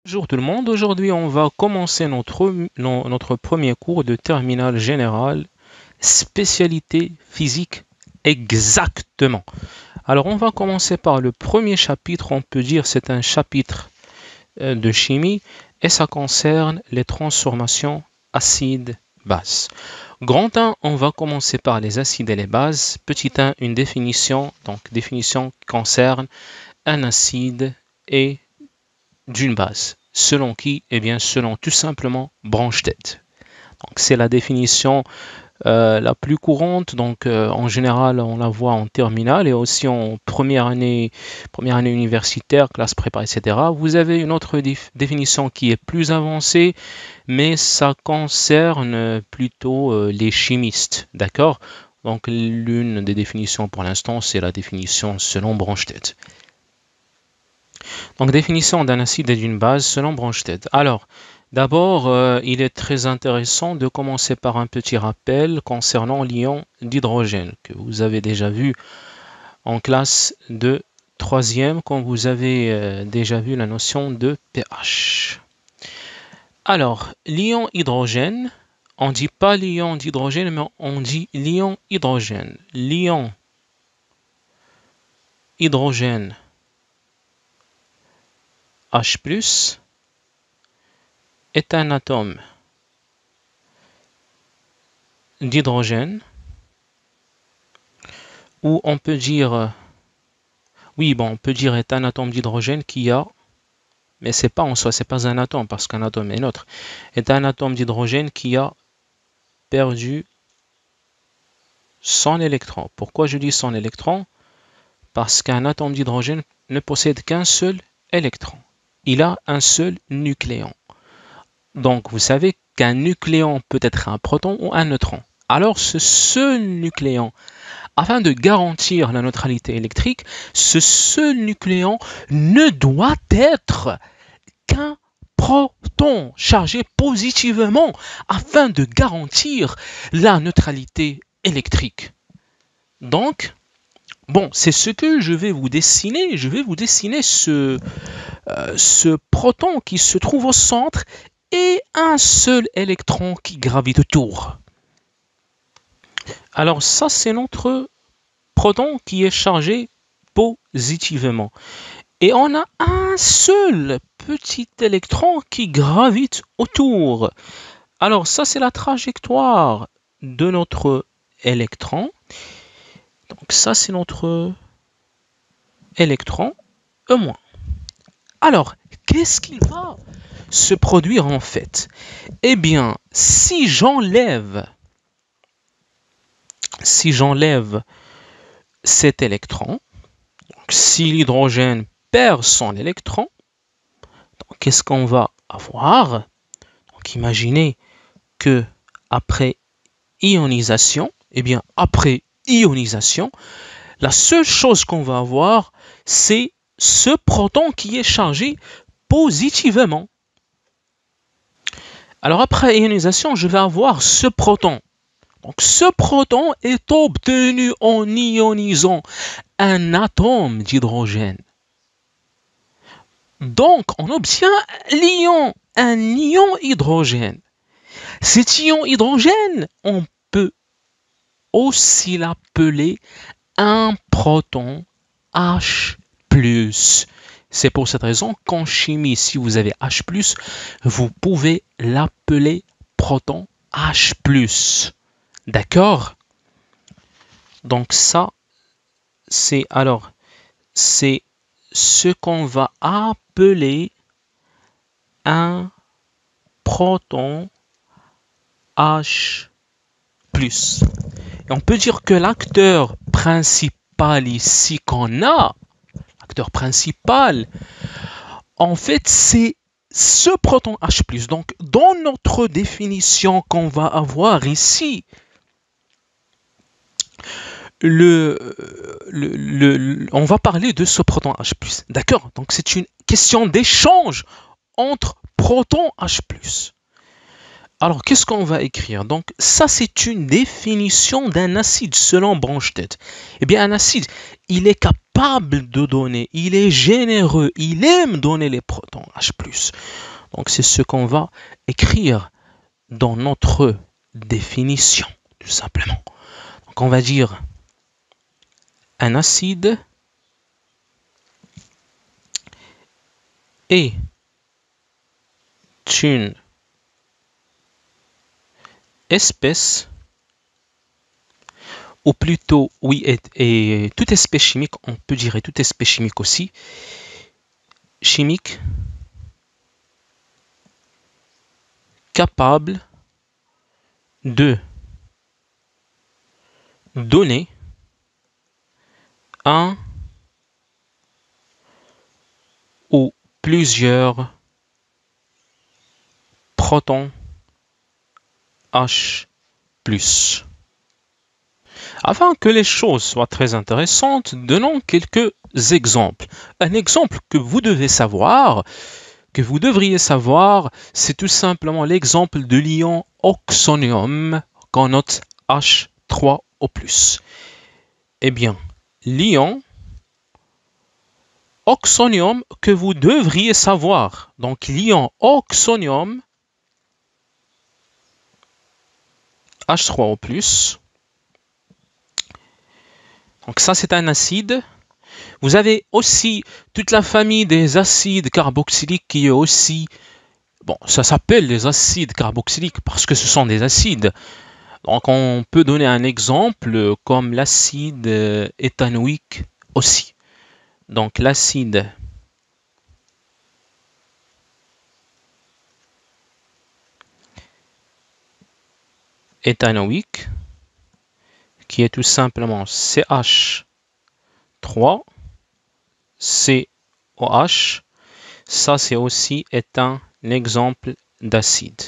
Bonjour tout le monde, aujourd'hui on va commencer notre premier cours de terminale générale, spécialité physique exactement. Alors on va commencer par le premier chapitre, on peut dire c'est un chapitre de chimie et ça concerne les transformations acides-bases. Grand 1, on va commencer par les acides et les bases. Petit 1, une définition, donc définition qui concerne un acide et d'une base. Selon qui? Eh bien, selon tout simplement branche-tête. Donc, c'est la définition la plus courante. Donc, en général, on la voit en terminale et aussi en première année universitaire, classe prépa, etc. Vous avez une autre définition qui est plus avancée, mais ça concerne plutôt les chimistes. D'accord? Donc, l'une des définitions pour l'instant, c'est la définition selon branche-tête. Donc, définition d'un acide et d'une base selon branche-tête. Alors, d'abord, il est très intéressant de commencer par un petit rappel concernant l'ion d'hydrogène que vous avez déjà vu en classe de 3e quand vous avez déjà vu la notion de pH. Alors, l'ion hydrogène, on ne dit pas l'ion d'hydrogène, mais on dit l'ion hydrogène. L'ion hydrogène H+, est un atome d'hydrogène, ou on peut dire, on peut dire est un atome d'hydrogène qui a, mais c'est pas en soi, c'est pas un atome parce qu'un atome est neutre, est un atome d'hydrogène qui a perdu son électron. Pourquoi je dis son électron? Parce qu'un atome d'hydrogène ne possède qu'un seul électron. Il a un seul nucléon. Donc, vous savez qu'un nucléon peut être un proton ou un neutron. Alors, ce seul nucléon, afin de garantir la neutralité électrique, ce seul nucléon ne doit être qu'un proton chargé positivement afin de garantir la neutralité électrique. Donc, c'est ce que je vais vous dessiner. Je vais vous dessiner ce proton qui se trouve au centre et un seul électron qui gravite autour. Alors ça, c'est notre proton qui est chargé positivement. Et on a un seul petit électron qui gravite autour. Alors ça, c'est la trajectoire de notre électron. Donc ça, c'est notre électron E-. Alors, qu'est-ce qu'il va se produire en fait? Eh bien, si j'enlève cet électron, donc si l'hydrogène perd son électron, qu'est-ce qu'on va avoir? Donc imaginez que après ionisation, la seule chose qu'on va avoir, c'est ce proton qui est chargé positivement. Alors après ionisation, je vais avoir ce proton. Donc ce proton est obtenu en ionisant un atome d'hydrogène. Donc on obtient un ion hydrogène. Cet ion hydrogène, on peut aussi l'appeler un proton H+. C'est pour cette raison qu'en chimie, si vous avez H+, vous pouvez l'appeler proton H+. D'accord? Donc ça, c'est ce qu'on va appeler un proton H+. Et on peut dire que l'acteur principal ici qu'on a, l'acteur principal, en fait, c'est ce proton H+. Donc, dans notre définition qu'on va avoir ici, on va parler de ce proton H+. D'accord? Donc, c'est une question d'échange entre protons H+. Alors, qu'est-ce qu'on va écrire? Donc, ça, c'est une définition d'un acide selon Bronsted. Eh bien, un acide, il est capable de donner, il est généreux, il aime donner les protons H+. Donc, c'est ce qu'on va écrire dans notre définition, tout simplement. Donc, on va dire un acide est une espèce, ou plutôt, oui, et toute espèce chimique, on peut dire toute espèce chimique aussi, chimique, capable de donner un ou plusieurs protons H+. Afin que les choses soient très intéressantes, donnons quelques exemples. Un exemple que vous devez savoir, que vous devriez savoir, c'est tout simplement l'exemple de l'ion oxonium qu'on note H3O+. Eh bien, l'ion oxonium que vous devriez savoir. Donc, l'ion oxonium H3O+. Donc, ça, c'est un acide. Vous avez aussi toute la famille des acides carboxyliques qui est aussi... Bon, ça s'appelle les acides carboxyliques parce que ce sont des acides. Donc, on peut donner un exemple comme l'acide éthanoïque aussi. Donc, l'acide éthanoïque, qui est tout simplement CH3, COH. Ça, c'est aussi un exemple d'acide.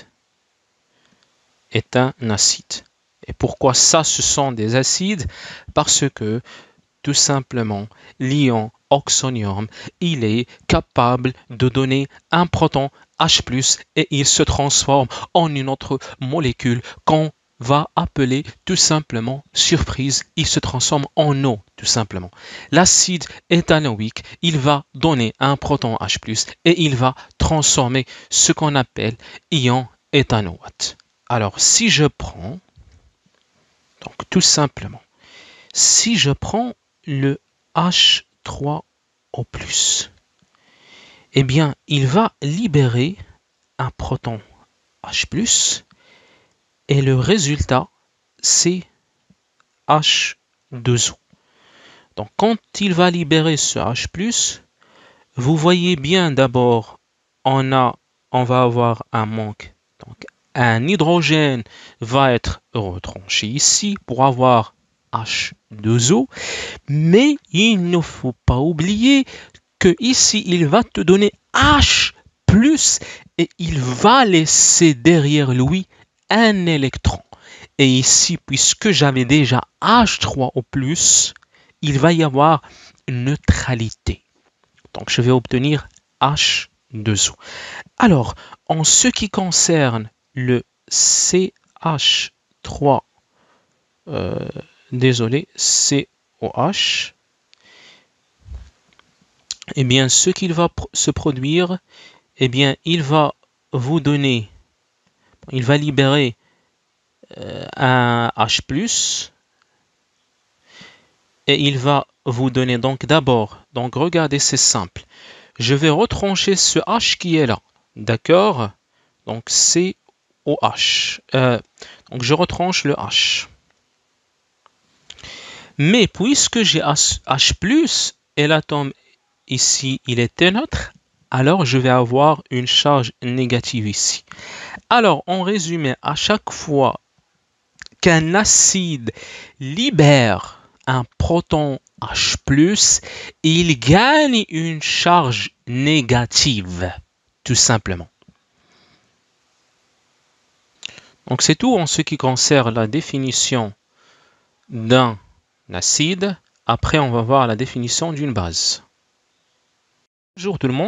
Est un acide. Et pourquoi ça, ce sont des acides? Parce que, tout simplement, l'ion oxonium, il est capable de donner un proton H+, et il se transforme en une autre molécule qu'on va appeler tout simplement, surprise, il se transforme en eau, tout simplement. L'acide éthanoïque, il va donner un proton H+, et il va transformer ce qu'on appelle ion éthanoate. Alors, si je prends, donc tout simplement, si je prends le H3O+, eh bien, il va libérer un proton H+, et le résultat, c'est H2O. Donc, quand il va libérer ce H+, vous voyez bien d'abord, on va avoir un manque. Donc, un hydrogène va être retranché ici pour avoir H2O, mais il ne faut pas oublier que ici, il va te donner H+, et il va laisser derrière lui un électron. Et ici, puisque j'avais déjà H3O+, il va y avoir une neutralité. Donc, je vais obtenir H2O. Alors, en ce qui concerne le CH3, COH, eh bien, ce qu'il va se produire, eh bien, il va vous donner, il va libérer un H+, et il va vous donner donc d'abord, donc regardez, c'est simple. Je vais retrancher ce H qui est là, d'accord? Donc COH. Donc je retranche le H. Mais puisque j'ai H+, et l'atome ici, il est neutre, alors je vais avoir une charge négative ici. Alors, en résumé, à chaque fois qu'un acide libère un proton H+, il gagne une charge négative, tout simplement. Donc, c'est tout en ce qui concerne la définition d'un acide. Après, on va voir la définition d'une base. Bonjour tout le monde.